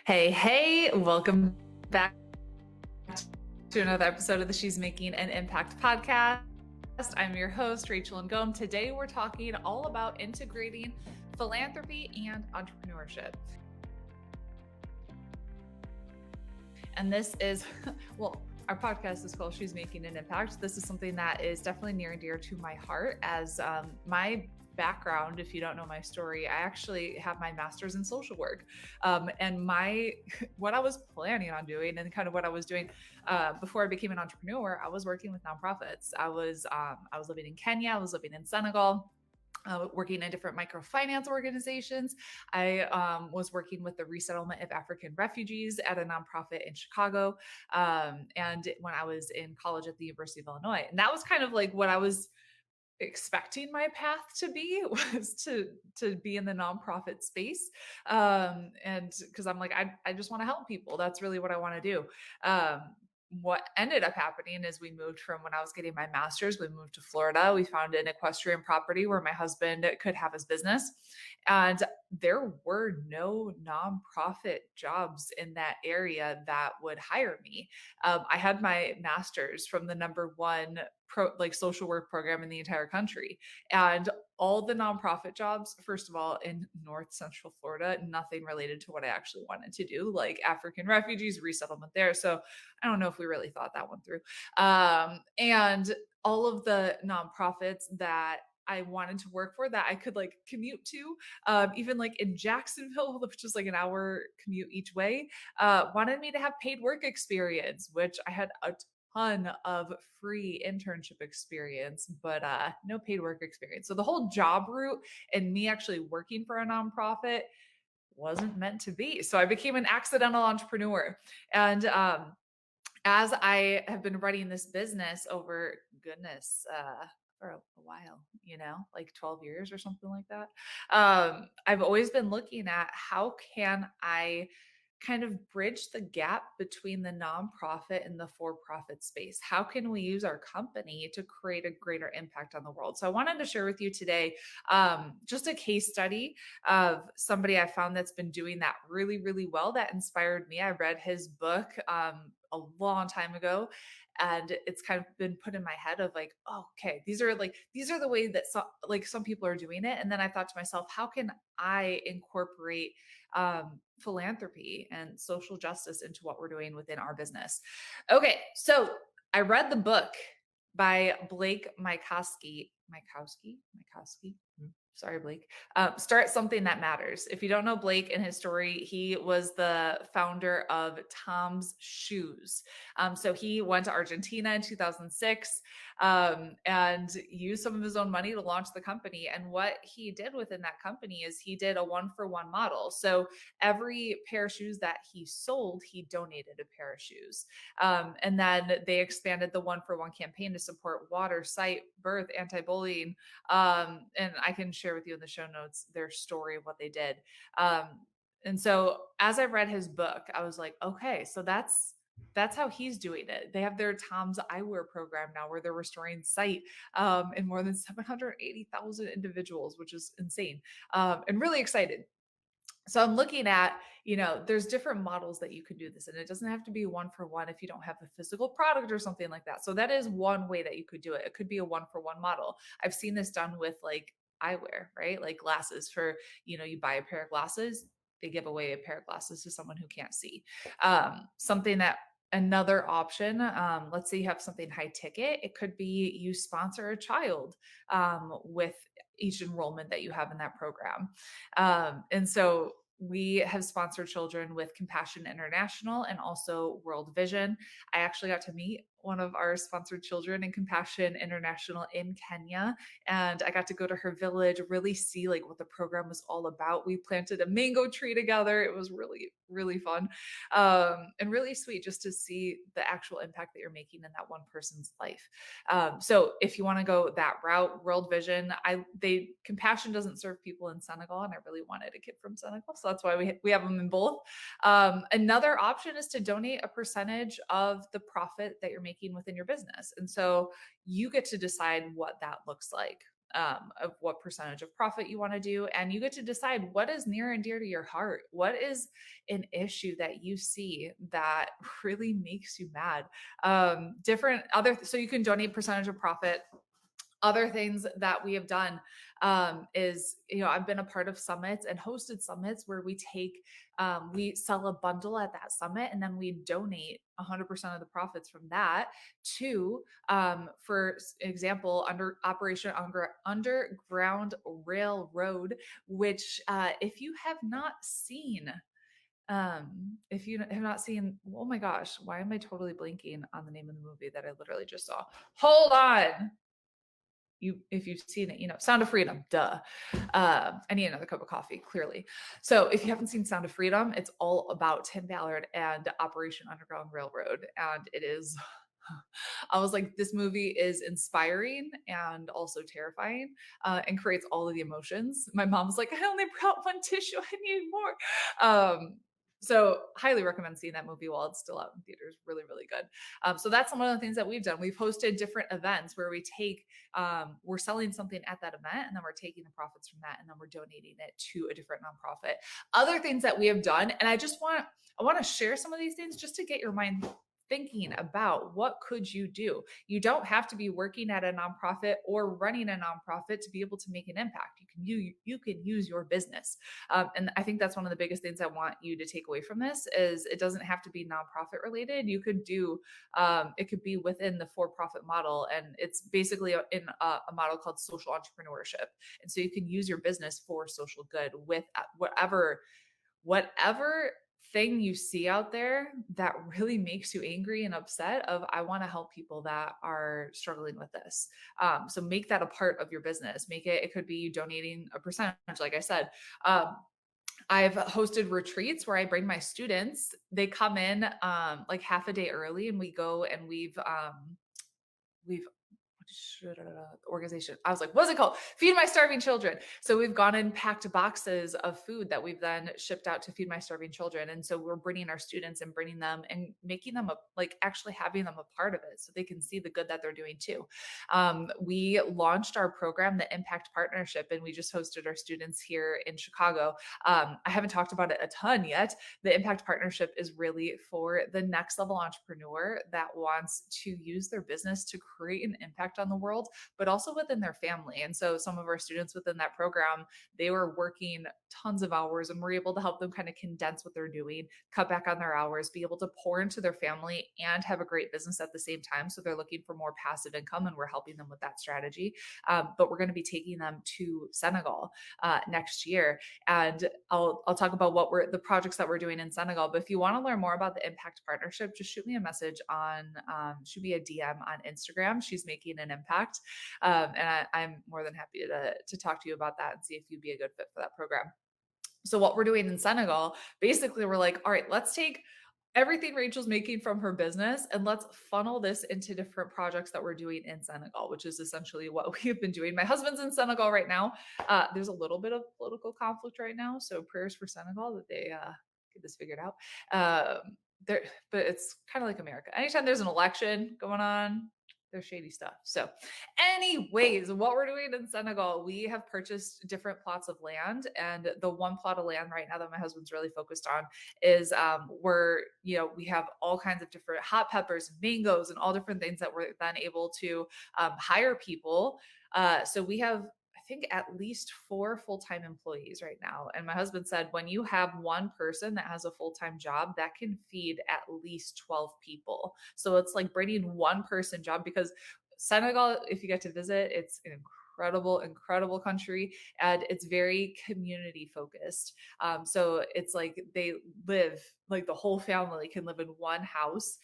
Hey, welcome back to another episode of the She's Making an Impact podcast. I'm your host, Rachel Ngom. Today, we're talking all about integrating philanthropy and entrepreneurship. And this is, our podcast is called She's Making an Impact. This is something that is definitely near and dear to my heart as my background. If you don't know my story, I actually have my master's in social work, and what I was planning on doing and kind of what I was doing before I became an entrepreneur, I was working with nonprofits. I was living in Kenya, I was living in Senegal. Working in different microfinance organizations. I was working with the resettlement of African refugees at a nonprofit in Chicago. And when I was in college at the University of Illinois, and that was kind of like what I was expecting my path to be was to be in the nonprofit space, and because I'm like I just want to help people. That's really what I want to do. What ended up happening is we moved from when I was getting my master's, we moved to Florida. We found an equestrian property where my husband could have his business. And there were no nonprofit jobs in that area that would hire me. I had my master's from the number one social work program in the entire country. And all the nonprofit jobs, first of all, in North Central Florida, nothing related to what I actually wanted to do, like African refugees, resettlement there. So I don't know if we really thought that one through. And all of the nonprofits that I wanted to work for that I could like commute to, even like in Jacksonville, which is like an hour commute each way, wanted me to have paid work experience, which I had a ton of free internship experience, but no paid work experience. So the whole job route and me actually working for a nonprofit wasn't meant to be. So I became an accidental entrepreneur. And as I have been running this business over goodness, for a while, like 12 years or something like that. I've always been looking at how can I kind of bridge the gap between the nonprofit and the for-profit space. How can we use our company to create a greater impact on the world? So I wanted to share with you today just a case study of somebody I found that's been doing that really, really well. That inspired me. I read his book a long time ago, and it's kind of been put in my head of like, oh, okay, these are the way that some people are doing it. And then I thought to myself, how can I incorporate philanthropy and social justice into what we're doing within our business? Okay, so I read the book by Blake Mykowski. Sorry, Blake. Start Something That Matters. If you don't know Blake and his story, he was the founder of Tom's Shoes. So he went to Argentina in 2006 and used some of his own money to launch the company. And what he did within that company is he did a one-for-one model. So every pair of shoes that he sold, he donated a pair of shoes. And then they expanded the one-for-one campaign to support water, sight, birth, anti-bullying, and I can share with you in the show notes their story of what they did. And so as I read his book, I was like, okay, so that's how he's doing it. They have their Tom's Eyewear program now where they're restoring sight in more than 780,000 individuals, which is insane, and really excited. So I'm looking at, there's different models that you can do this, and it doesn't have to be one for one if you don't have a physical product or something like that. So that is one way that you could do it. It could be a one for one model. I've seen this done with like eyewear, right? Like glasses for, you buy a pair of glasses, they give away a pair of glasses to someone who can't see. Something that Another option, let's say you have something high ticket, it could be you sponsor a child with each enrollment that you have in that program. And so we have sponsored children with Compassion International and also World Vision. I actually got to meet one of our sponsored children in Compassion International in Kenya, and I got to go to her village, really see like what the program was all about. We planted a mango tree together. It was really, really fun, and really sweet just to see the actual impact that you're making in that one person's life. So if you want to go that route, World Vision, Compassion doesn't serve people in Senegal, and I really wanted a kid from Senegal, so that's why we have them in both. Another option is to donate a percentage of the profit that you're making within your business, and so you get to decide what that looks like. of what percentage of profit you want to do. And you get to decide what is near and dear to your heart. What is an issue that you see that really makes you mad? Different other, so you can donate percentage of profit. Other things that we have done is, I've been a part of summits and hosted summits where we sell a bundle at that summit, and then we donate 100% of the profits from that to, for example, under Operation Underground Railroad, which, if you have not seen, oh my gosh, why am I totally blanking on the name of the movie that I literally just saw? Hold on. If you've seen it, Sound of Freedom, duh. I need another cup of coffee, clearly. So if you haven't seen Sound of Freedom, it's all about Tim Ballard and Operation Underground Railroad, and it is, I was like, this movie is inspiring and also terrifying, and creates all of the emotions. My mom was like, I only brought one tissue, I need more. So highly recommend seeing that movie while it's still out in theaters. Really, really good. So that's some of the things that we've done. We've hosted different events where we're selling something at that event, and then we're taking the profits from that, and then we're donating it to a different nonprofit. Other things that we have done, and I want to share some of these things just to get your mind thinking about what could you do. You don't have to be working at a nonprofit or running a nonprofit to be able to make an impact. You can use your business, and I think that's one of the biggest things I want you to take away from this is it doesn't have to be nonprofit related. You could do it could be within the for-profit model, and it's basically in a model called social entrepreneurship. And so you can use your business for social good with whatever thing you see out there that really makes you angry and upset of, I want to help people that are struggling with this. So make that a part of your business. It could be you donating a percentage, like I said. I've hosted retreats where I bring my students. They come in like half a day early, and we go and we've organization. I was like, what's it called? Feed My Starving Children. So we've gone and packed boxes of food that we've then shipped out to Feed My Starving Children. And so we're bringing our students and bringing them and making them actually having them a part of it so they can see the good that they're doing too. We launched our program, the Impact Partnership, and we just hosted our students here in Chicago. I haven't talked about it a ton yet. The Impact Partnership is really for the next level entrepreneur that wants to use their business to create an impact on the world, but also within their family. And so some of our students within that program, they were working tons of hours, and we're able to help them kind of condense what they're doing, cut back on their hours, be able to pour into their family and have a great business at the same time. So they're looking for more passive income, and we're helping them with that strategy. But we're going to be taking them to Senegal next year, and I'll talk about the projects that we're doing in Senegal. But if you want to learn more about the Impact Partnership, just shoot me a message shoot me a DM on Instagram. She's making an impact, and I'm more than happy to talk to you about that and see if you'd be a good fit for that program. So what we're doing in Senegal, basically, we're like, all right, let's take everything Rachel's making from her business and let's funnel this into different projects that we're doing in Senegal, which is essentially what we've been doing. My husband's in Senegal right now. There's a little bit of political conflict right now, so prayers for Senegal that they get this figured out. There, but it's kind of like America. Anytime there's an election going on, there's shady stuff. So, anyways, what we're doing in Senegal, we have purchased different plots of land, and the one plot of land right now that my husband's really focused on is we have all kinds of different hot peppers and mangoes and all different things that we're then able to hire people. So we have, I think, at least 4 full-time employees right now. And my husband said, when you have one person that has a full-time job, that can feed at least 12 people. So it's like bringing one person job, because Senegal, if you get to visit, it's an incredible country, and it's very community focused. So it's like they live, like the whole family can live in one house.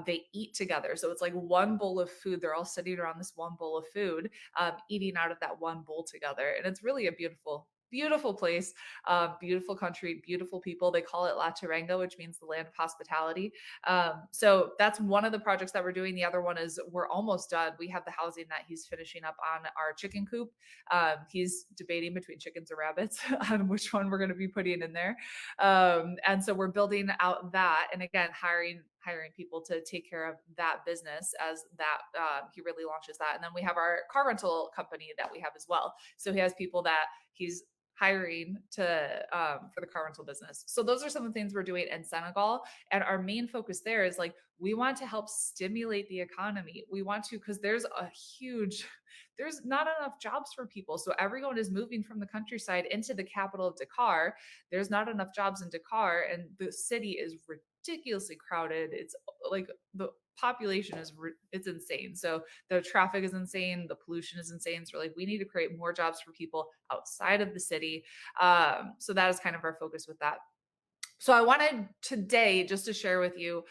They eat together. So it's like one bowl of food. They're all sitting around this one bowl of food, eating out of that one bowl together. And it's really a beautiful place, beautiful country, beautiful people. They call it La Teranga, which means the land of hospitality. So that's one of the projects that we're doing. The other one is we're almost done. We have the housing that he's finishing up on our chicken coop. He's debating between chickens or rabbits on which one we're going to be putting in there. And so we're building out that, and again, hiring hiring people to take care of that business as that he really launches that. And then we have our car rental company that we have as well. So he has people that he's hiring to for the car rental business. So those are some of the things we're doing in Senegal, and our main focus there is like we want to help stimulate the economy. We want to, because there's not enough jobs for people. So everyone is moving from the countryside into the capital of Dakar. There's not enough jobs in Dakar, and the city is ridiculously crowded. It's like the population it's insane. So the traffic is insane, the pollution is insane. So we're like, we need to create more jobs for people outside of the city. So that is kind of our focus with that. So I wanted today just to share with you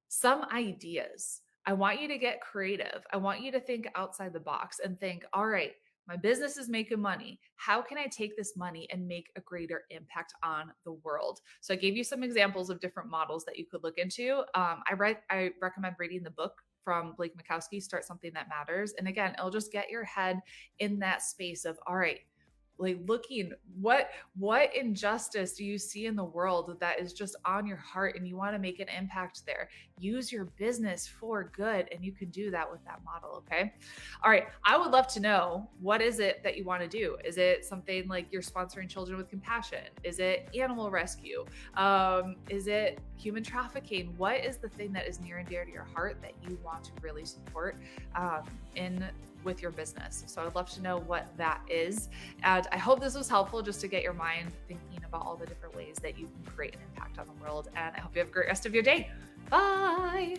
some ideas. I want you to get creative. I want you to think outside the box and think, all right, my business is making money. How can I take this money and make a greater impact on the world? So I gave you some examples of different models that you could look into. I recommend reading the book from Blake Mikowski, Start Something That Matters. And again, it'll just get your head in that space of, all right, like looking what injustice do you see in the world that is just on your heart and you want to make an impact there. Use your business for good, and you can do that with that model. Okay, all right, I would love to know, what is it that you want to do? Is it something like you're sponsoring children with compassion? Is it animal rescue? Is it human trafficking? What is the thing that is near and dear to your heart that you want to really support in with your business? So I'd love to know what that is. And I hope this was helpful just to get your mind thinking about all the different ways that you can create an impact on the world. And I hope you have a great rest of your day. Bye.